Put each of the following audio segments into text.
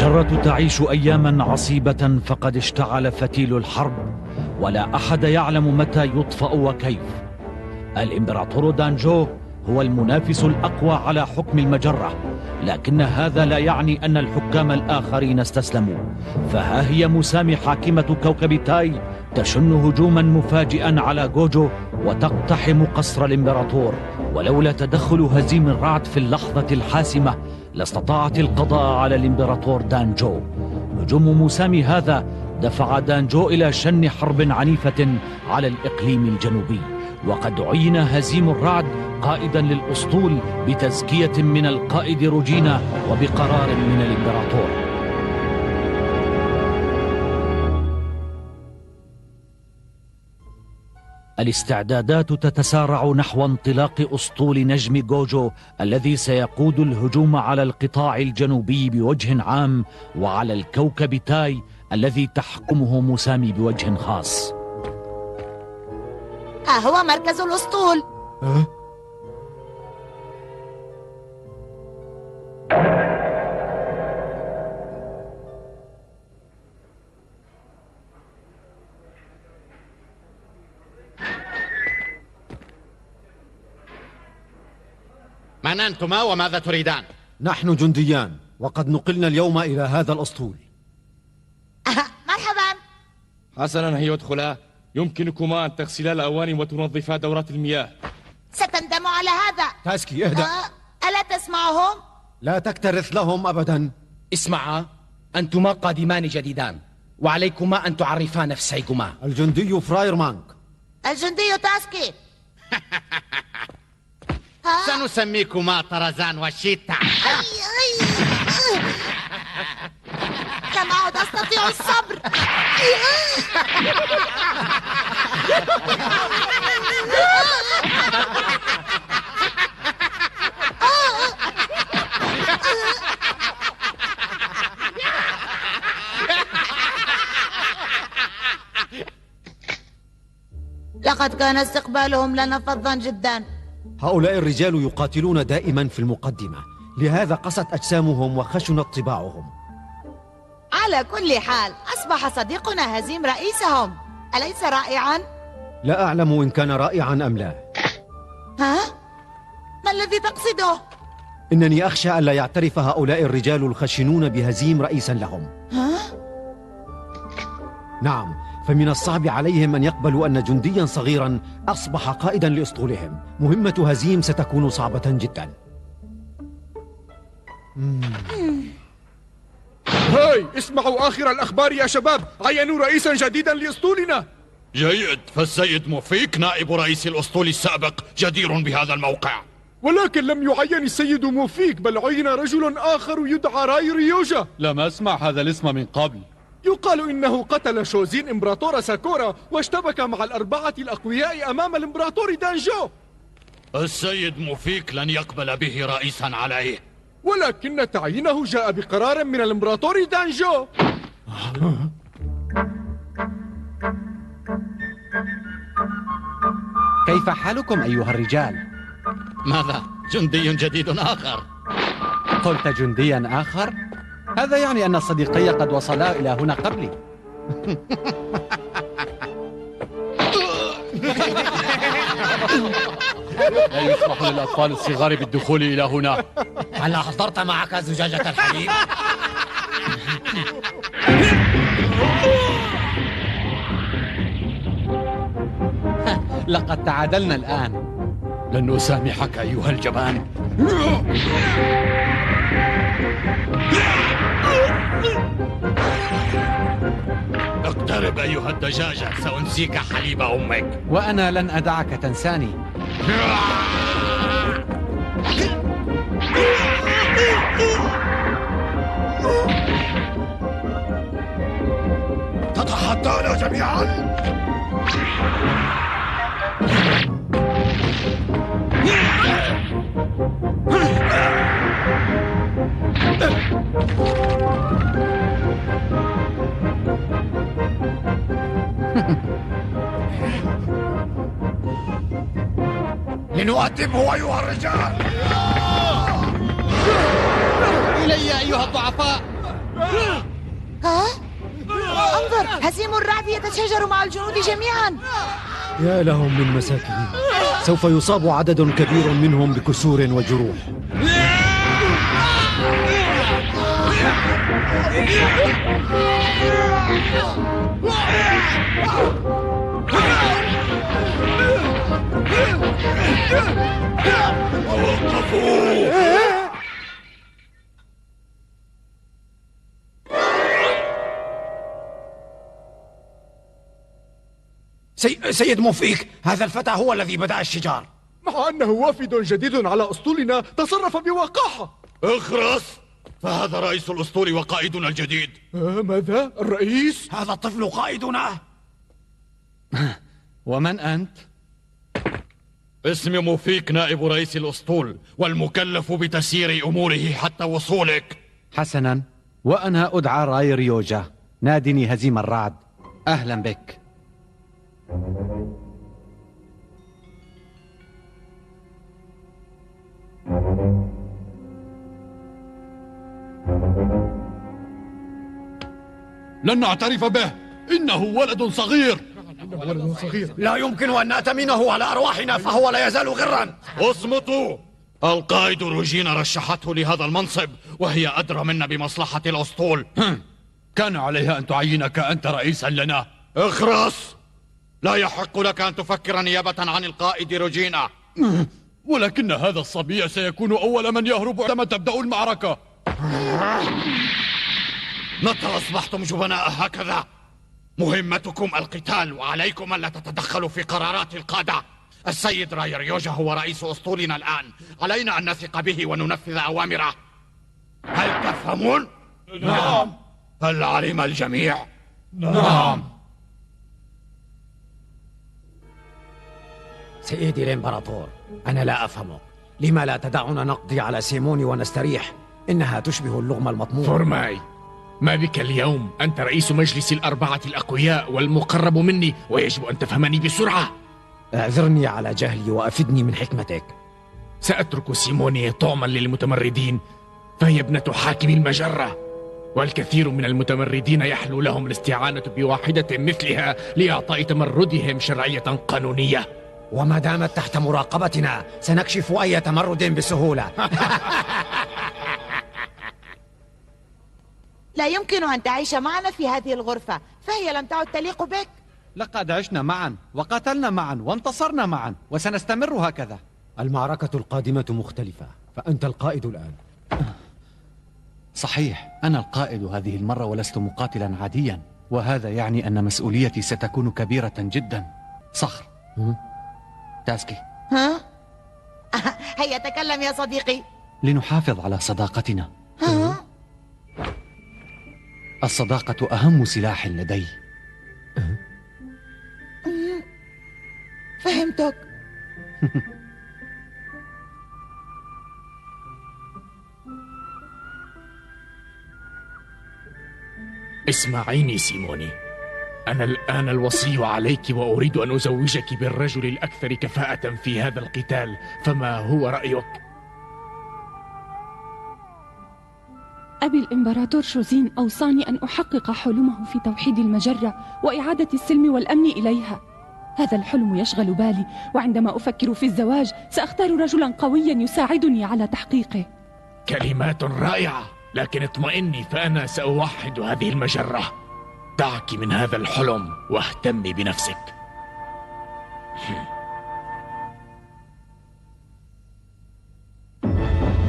القارة تعيش أياما عصيبة، فقد اشتعل فتيل الحرب ولا أحد يعلم متى يطفأ وكيف. الإمبراطور دانجو هو المنافس الأقوى على حكم المجرة، لكن هذا لا يعني أن الحكام الآخرين استسلموا. فها هي مسامي حاكمة كوكب تاي تشن هجوما مفاجئا على جوجو وتقتحم قصر الإمبراطور، ولولا تدخل هزيم الرعد في اللحظة الحاسمة لاستطاعت القضاء على الإمبراطور دانجو. هجوم مسامي هذا دفع دانجو إلى شن حرب عنيفة على الإقليم الجنوبي، وقد عين هزيم الرعد قائدا للأسطول بتزكية من القائد روجينا وبقرار من الإمبراطور. الاستعدادات تتسارع نحو انطلاق أسطول نجم جوجو الذي سيقود الهجوم على القطاع الجنوبي بوجه عام وعلى الكوكب تاي الذي تحكمه مسامي بوجه خاص. ها هو مركز الأسطول. من أنتما وماذا تريدان؟ نحن جنديان، وقد نقلنا اليوم إلى هذا الأسطول. مرحبا. حسنا، هيا ادخلا. يمكنكما أن تغسلا الأواني وتنظفا دورات المياه. ستندم على هذا. تاسكي اهدأ. ألا تسمعهم؟ لا تكترث لهم أبدا. اسمعا، أنتما قادمان جديدان، وعليكما أن تعرفا نفسيكما. الجندي فراير مانك. الجندي تاسكي. سنسميكما طرزان وشيتا. لم أعد أستطيع الصبر. لقد كان استقبالهم لنا فظا جدا. هؤلاء الرجال يقاتلون دائما في المقدمة، لهذا قست أجسامهم وخشنت طباعهم. على كل حال أصبح صديقنا هزيم رئيسهم، أليس رائعا؟ لا أعلم إن كان رائعا أم لا. ها؟ ما الذي تقصده؟ إنني أخشى ألا يعترف هؤلاء الرجال الخشنون بهزيم رئيسا لهم. ها؟ نعم، فمن الصعب عليهم أن يقبلوا أن جنديا صغيرا أصبح قائدا لأسطولهم. مهمة هزيم ستكون صعبة جدا. هاي، اسمعوا آخر الأخبار يا شباب. عينوا رئيسا جديدا لأسطولنا. جيد، فالسيد موفيك نائب رئيس الأسطول السابق جدير بهذا الموقع. ولكن لم يعين السيد موفيك، بل عين رجل آخر يدعى راي ريوجا. لم أسمع هذا الاسم من قبل. يقال إنه قتل شوزين إمبراطور ساكورا واشتبك مع الأربعة الأقوياء أمام الإمبراطور دانجو. السيد موفيك لن يقبل به رئيسا عليه، ولكن تعيينه جاء بقرار من الإمبراطور دانجو. كيف حالكم أيها الرجال؟ ماذا؟ جندي جديد آخر. قلت جنديا آخر؟ هذا يعني أن صديقي قد وصلا إلى هنا قبلي. لا يسمح للأطفال الصغار بالدخول إلى هنا. هل أحضرت معك زجاجة الحليب؟ لقد تعادلنا الآن. لن أسامحك أيها الجبان. اقترب أيها الدجاجة، سأنسيك حليب أمك. وأنا لن أدعك تنساني. تتحدانا جميعا؟ لنؤدبه أيها الرجال. إلي أيها الضعفاء. ها؟ انظر، هزيم الرعد يتشاجر مع الجنود جميعا. يا لهم من مساكين، سوف يصاب عدد كبير منهم بكسور وجروح. سيد موفيك، هذا الفتى هو الذي بدأ الشجار. مع أنه وافد جديد على أسطولنا تصرف بوقاحة. اخرس، فهذا رئيس الأسطول وقائدنا الجديد. ماذا؟ الرئيس؟ هذا الطفل قائدنا. ومن أنت؟ اسمي موفيك، نائب رئيس الأسطول والمكلف بتسيير أموره حتى وصولك. حسنا، وأنا أدعى راي ريوجا، نادني هزيم الرعد. أهلا بك. لن نعترف به، إنه ولد صغير. لا يمكن أن نأتمنه على أرواحنا، فهو لا يزال غرا. اصمتوا، القائد روجينا رشحته لهذا المنصب، وهي أدرى منا بمصلحة الأسطول. كان عليها أن تعينك أنت رئيسا لنا. اخرس، لا يحق لك أن تفكر نيابة عن القائد روجينا. ولكن هذا الصبي سيكون أول من يهرب عندما تبدأ المعركة. متى أصبحتم جبناء هكذا؟ مهمتكم القتال، وعليكم ألا تتدخلوا في قرارات القادة. السيد راي ريوجا هو رئيس أسطولنا الآن، علينا أن نثق به وننفذ أوامره. هل تفهمون؟ نعم. هل علم الجميع؟ نعم. سيدي الإمبراطور، أنا لا أفهمك. لما لا تدعنا نقضي على سيموني ونستريح؟ إنها تشبه اللغم المطموع. فورماي، ما بك اليوم؟ أنت رئيس مجلس الأربعة الأقوياء والمقرب مني، ويجب أن تفهمني بسرعة. اعذرني على جهلي وأفدني من حكمتك. سأترك سيموني طعما للمتمردين، فهي ابنة حاكم المجرة، والكثير من المتمردين يحلو لهم الاستعانة بواحدة مثلها لإعطاء تمردهم شرعية قانونية. وما دامت تحت مراقبتنا سنكشف أي تمرد بسهولة. لا يمكن أن تعيش معنا في هذه الغرفة، فهي لم تعد تليق بك. لقد عشنا معا وقاتلنا معا وانتصرنا معا، وسنستمر هكذا. المعركة القادمة مختلفة، فأنت القائد الآن. صحيح، أنا القائد هذه المرة ولست مقاتلا عاديا، وهذا يعني أن مسؤوليتي ستكون كبيرة جدا. صخر، تاسكي، ها؟ هيا تكلم يا صديقي. لنحافظ على صداقتنا. ها؟ الصداقة أهم سلاح لدي. فهمتك. اسمعيني سيموني، أنا الآن الوصي عليك، وأريد أن أزوجك بالرجل الأكثر كفاءة في هذا القتال، فما هو رأيك؟ أبي الإمبراطور شوزين أوصاني أن أحقق حلمه في توحيد المجرة وإعادة السلم والأمن إليها. هذا الحلم يشغل بالي، وعندما أفكر في الزواج سأختار رجلا قويا يساعدني على تحقيقه. كلمات رائعة، لكن اطمئني، فأنا سأوحد هذه المجرة. دعك من هذا الحلم واهتمي بنفسك.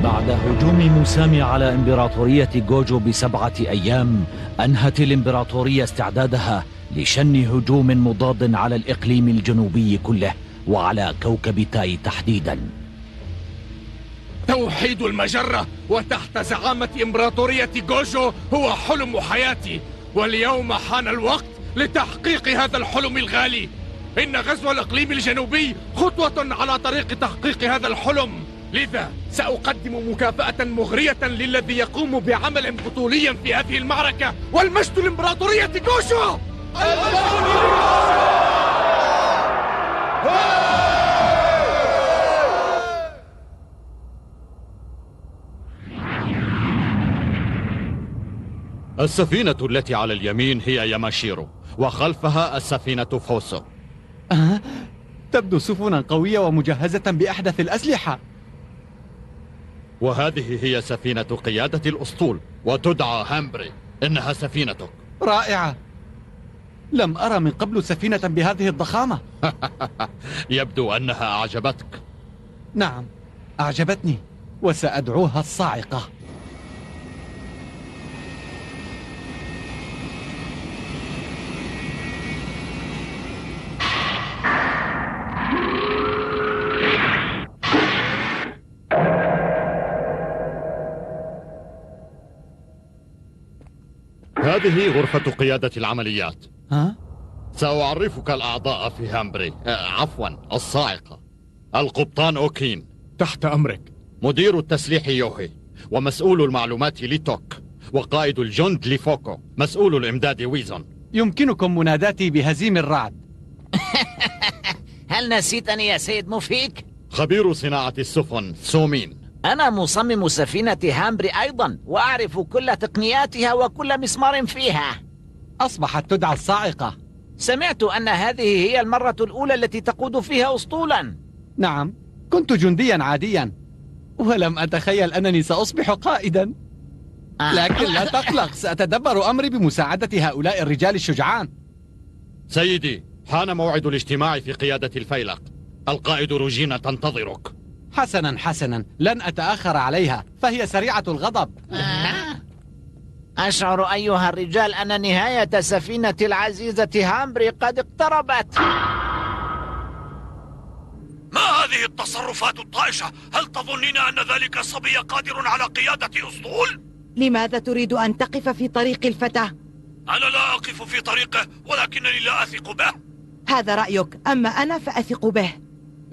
بعد هجوم موسامي على إمبراطورية جوجو ب7 أيام، أنهت الإمبراطورية استعدادها لشن هجوم مضاد على الإقليم الجنوبي كله وعلى كوكب تاي تحديدا. توحيد المجرة وتحت زعامة إمبراطورية جوجو هو حلم حياتي، واليوم حان الوقت لتحقيق هذا الحلم الغالي. إن غزو الإقليم الجنوبي خطوة على طريق تحقيق هذا الحلم، لذا سأقدم مكافأة مغرية للذي يقوم بعمل بطولي في هذه المعركة، والمجد لإمبراطورية جوجو! السفينة التي على اليمين هي ياماشيرو، وخلفها السفينة فوسو. تبدو سفنا قوية ومجهزة بأحدث الأسلحة. وهذه هي سفينة قيادة الأسطول، وتدعى هامبري. إنها سفينتك. رائعة. لم أرى من قبل سفينة بهذه الضخامة. يبدو أنها أعجبتك. نعم، أعجبتني، وسأدعوها الصاعقة. هذه غرفة قيادة العمليات. ها؟ سأعرفك الأعضاء في هامبري. عفوا، الصاعقة. القبطان أوكين. تحت أمرك. مدير التسليح يوهي، ومسؤول المعلومات ليتوك، وقائد الجند ليفوكو، مسؤول الإمداد ويزون. يمكنكم مناداتي بهزيم الرعد. هل نسيتني يا سيد مفيك؟ خبير صناعة السفن سومين. أنا مصمم سفينة هامبري أيضا، وأعرف كل تقنياتها وكل مسمار فيها. أصبحت تدعى الصاعقة. سمعت أن هذه هي المرة الأولى التي تقود فيها أسطولا. نعم، كنت جنديا عاديا، ولم أتخيل أنني سأصبح قائدا. لكن لا تقلق، سأتدبر أمري بمساعدة هؤلاء الرجال الشجعان. سيدي، حان موعد الاجتماع في قيادة الفيلق. القائد روجينا تنتظرك. حسنا حسنا، لن أتأخر عليها، فهي سريعة الغضب. أشعر أيها الرجال أن نهاية سفينة العزيزة هامبري قد اقتربت. ما هذه التصرفات الطائشة؟ هل تظنين أن ذلك الصبي قادر على قيادة أسطول؟ لماذا تريد أن تقف في طريق الفتى؟ أنا لا أقف في طريقه، ولكنني لا أثق به. هذا رأيك، أما أنا فأثق به.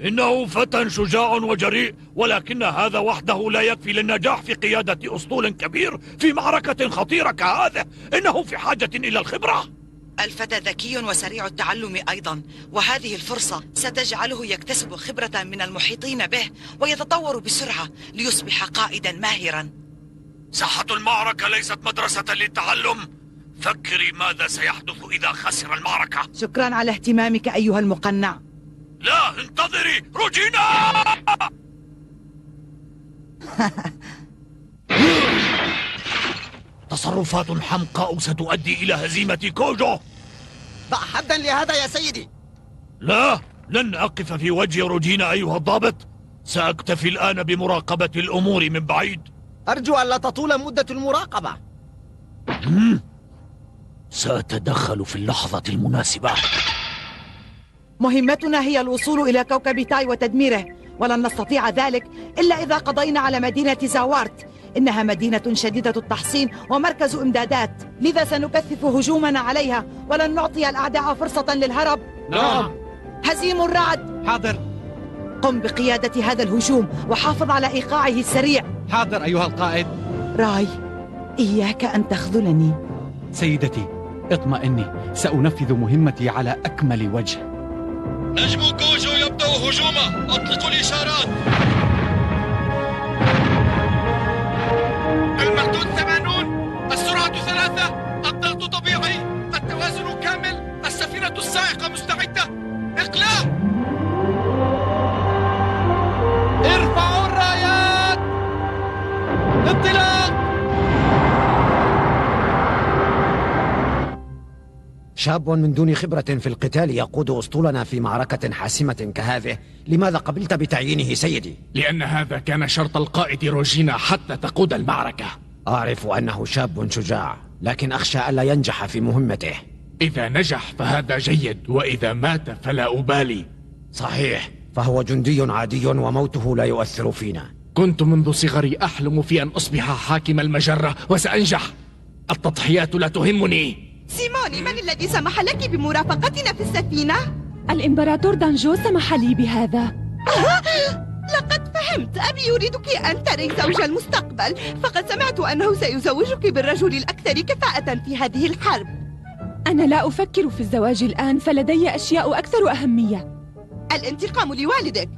إنه فتى شجاع وجريء، ولكن هذا وحده لا يكفي للنجاح في قيادة أسطول كبير في معركة خطيرة كهذه. إنه في حاجة إلى الخبرة. الفتى ذكي وسريع التعلم أيضا، وهذه الفرصة ستجعله يكتسب خبرة من المحيطين به ويتطور بسرعة ليصبح قائدا ماهرا. ساحة المعركة ليست مدرسة للتعلم. فكري ماذا سيحدث إذا خسر المعركة. شكرا على اهتمامك أيها المقنع. لا، انتظري روجينا. تصرفات حمقاء ستؤدي إلى هزيمة كوجو. ضع حدا لهذا يا سيدي. لا، لن أقف في وجه روجينا أيها الضابط. سأكتفي الآن بمراقبة الأمور من بعيد. أرجو أن لا تطول مدة المراقبة. سأتدخل في اللحظة المناسبة. مهمتنا هي الوصول إلى كوكب تاي وتدميره، ولن نستطيع ذلك إلا إذا قضينا على مدينة زاوارت. إنها مدينة شديدة التحصين ومركز إمدادات، لذا سنكثف هجومنا عليها ولن نعطي الأعداء فرصة للهرب. نعم. هزيم الرعد. حاضر. قم بقيادة هذا الهجوم وحافظ على إيقاعه السريع. حاضر أيها القائد. راي، إياك أن تخذلني. سيدتي، اطمئني، سأنفذ مهمتي على أكمل وجه. نجم كوجو يبدأ هجومه. أطلقوا الإشارات. المردود 80، السرعة 3، الضغط طبيعي، التوازن كامل، السفينة السائقة مستعدة. إقلاع. ارفعوا الرايات. انطلاق. شاب من دون خبرة في القتال يقود أسطولنا في معركة حاسمة كهذه. لماذا قبلت بتعيينه سيدي؟ لأن هذا كان شرط القائد روجينا حتى تقود المعركة. أعرف أنه شاب شجاع، لكن أخشى ألا ينجح في مهمته. إذا نجح فهذا جيد، وإذا مات فلا أبالي. صحيح، فهو جندي عادي وموته لا يؤثر فينا. كنت منذ صغري أحلم في أن أصبح حاكم المجرة، وسأنجح. التضحيات لا تهمني. سيموني، من الذي سمح لك بمرافقتنا في السفينة؟ الإمبراطور دانجو سمح لي بهذا. لقد فهمت. أبي يريدك أن تري زوج المستقبل، فقد سمعت أنه سيزوجك بالرجل الأكثر كفاءة في هذه الحرب. أنا لا أفكر في الزواج الآن، فلدي أشياء أكثر أهمية. الانتقام لوالدك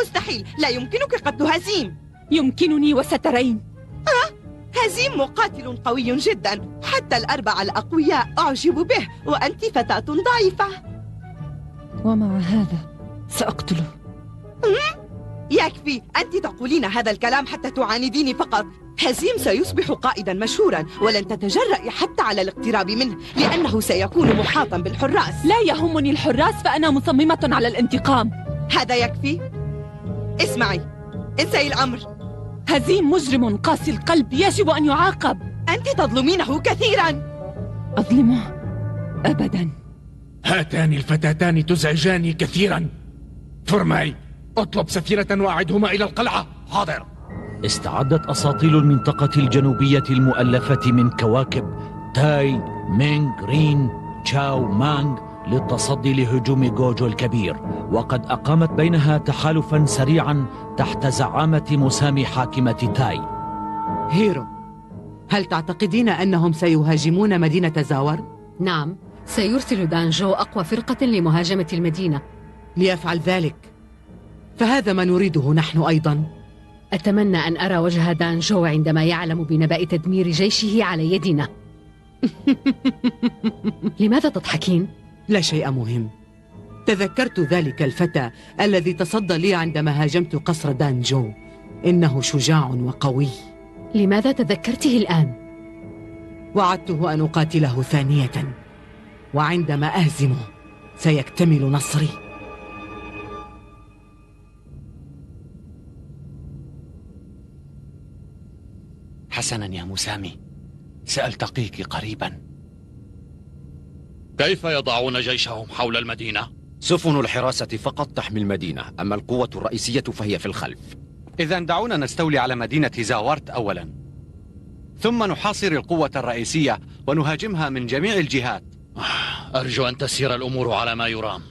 مستحيل، لا يمكنك قتل هزيم. يمكنني وسترين. هزيم مقاتل قوي جدا، حتى الأربعة الأقوياء أعجب به، وأنت فتاة ضعيفة. ومع هذا سأقتله. يكفي، أنت تقولين هذا الكلام حتى تعانديني فقط. هزيم سيصبح قائدا مشهورا، ولن تتجرأي حتى على الاقتراب منه، لأنه سيكون محاطا بالحراس. لا يهمني الحراس، فأنا مصممة على الانتقام. هذا يكفي. اسمعي، انسي الأمر. هزيم مجرم قاسي القلب، يجب أن يعاقب. أنت تظلمينه كثيرا. أظلمه؟ أبدا. هاتان الفتاتان تزعجاني كثيرا. فرماي، اطلب سفينة وأعدهما إلى القلعة. حاضر. استعدت أساطيل المنطقة الجنوبية المؤلفة من كواكب تاي، مينغ، رين، تشاو، مانغ للتصدي لهجوم جوجو الكبير، وقد أقامت بينها تحالفا سريعا تحت زعامة مسامي حاكمة تاي. هيرو، هل تعتقدين أنهم سيهاجمون مدينة زاور؟ نعم، سيرسل دانجو أقوى فرقة لمهاجمة المدينة. ليفعل ذلك فهذا ما نريده نحن أيضا. أتمنى أن أرى وجه دانجو عندما يعلم بنبأ تدمير جيشه على يدنا. لماذا تضحكين؟ لا شيء مهم. تذكرت ذلك الفتى الذي تصدى لي عندما هاجمت قصر دانجو. إنه شجاع وقوي. لماذا تذكرته الآن؟ وعدته أن أقاتله ثانية، وعندما أهزمه سيكتمل نصري. حسنا يا مسامي، سألتقيك قريبا. كيف يضعون جيشهم حول المدينة؟ سفن الحراسة فقط تحمي المدينة، أما القوة الرئيسية فهي في الخلف. إذا دعونا نستولي على مدينة زاورت أولا، ثم نحاصر القوة الرئيسية ونهاجمها من جميع الجهات. أرجو أن تسير الأمور على ما يرام،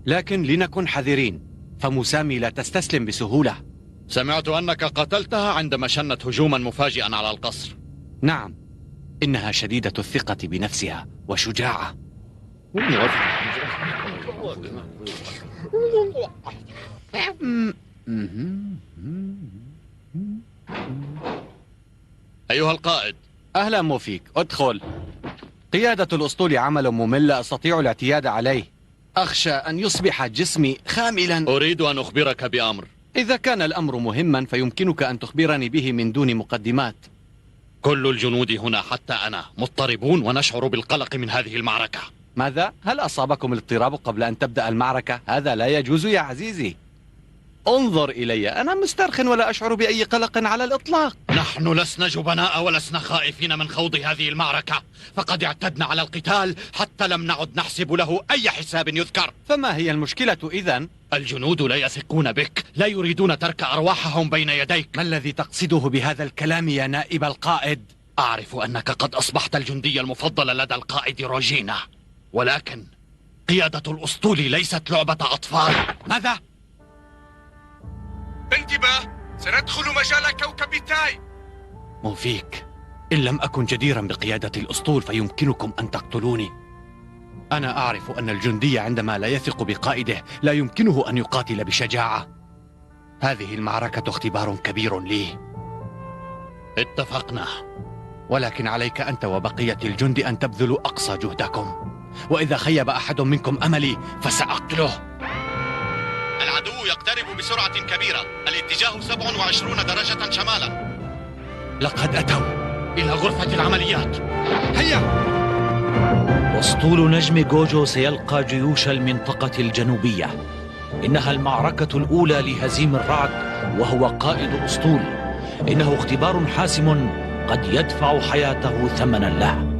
لكن لنكن حذرين، فمسامي لا تستسلم بسهولة. سمعت أنك قتلتها عندما شنت هجوما مفاجئا على القصر. نعم، إنها شديدة الثقة بنفسها وشجاعة. أيها القائد. أهلا موفيك، ادخل. قيادة الأسطول عمل ممل لا أستطيع الاعتياد عليه. أخشى أن يصبح جسمي خاملا. أريد أن أخبرك بأمر. إذا كان الأمر مهما فيمكنك أن تخبرني به من دون مقدمات. كل الجنود هنا حتى أنا مضطربون ونشعر بالقلق من هذه المعركة. ماذا؟ هل أصابكم الاضطراب قبل أن تبدأ المعركة؟ هذا لا يجوز يا عزيزي. انظر إلي، أنا مسترخٍ ولا أشعر بأي قلق على الإطلاق. نحن لسنا جبناء ولسنا خائفين من خوض هذه المعركة، فقد اعتدنا على القتال حتى لم نعد نحسب له أي حساب يذكر. فما هي المشكلة إذن؟ الجنود لا يثقون بك، لا يريدون ترك أرواحهم بين يديك. ما الذي تقصده بهذا الكلام يا نائب القائد؟ أعرف أنك قد أصبحت الجندي المفضل لدى القائد روجينا، ولكن قيادة الأسطول ليست لعبة أطفال. ماذا؟ انتباه، سندخل مجال كوكب تاي. موفيك، إن لم أكن جديرا بقيادة الأسطول فيمكنكم أن تقتلوني. أنا أعرف أن الجندي عندما لا يثق بقائده لا يمكنه أن يقاتل بشجاعة. هذه المعركة اختبار كبير لي. اتفقنا، ولكن عليك أنت وبقية الجند أن تبذلوا أقصى جهدكم، وإذا خيب أحد منكم أملي فسأقتله. العدو يقترب بسرعة كبيرة، الاتجاه 27 درجة شمالا. لقد أتوا إلى غرفة العمليات. هيا! أسطول نجم جوجو سيلقى جيوش المنطقة الجنوبية. إنها المعركة الأولى لهزيم الرعد وهو قائد أسطول. إنه اختبار حاسم قد يدفع حياته ثمنا له.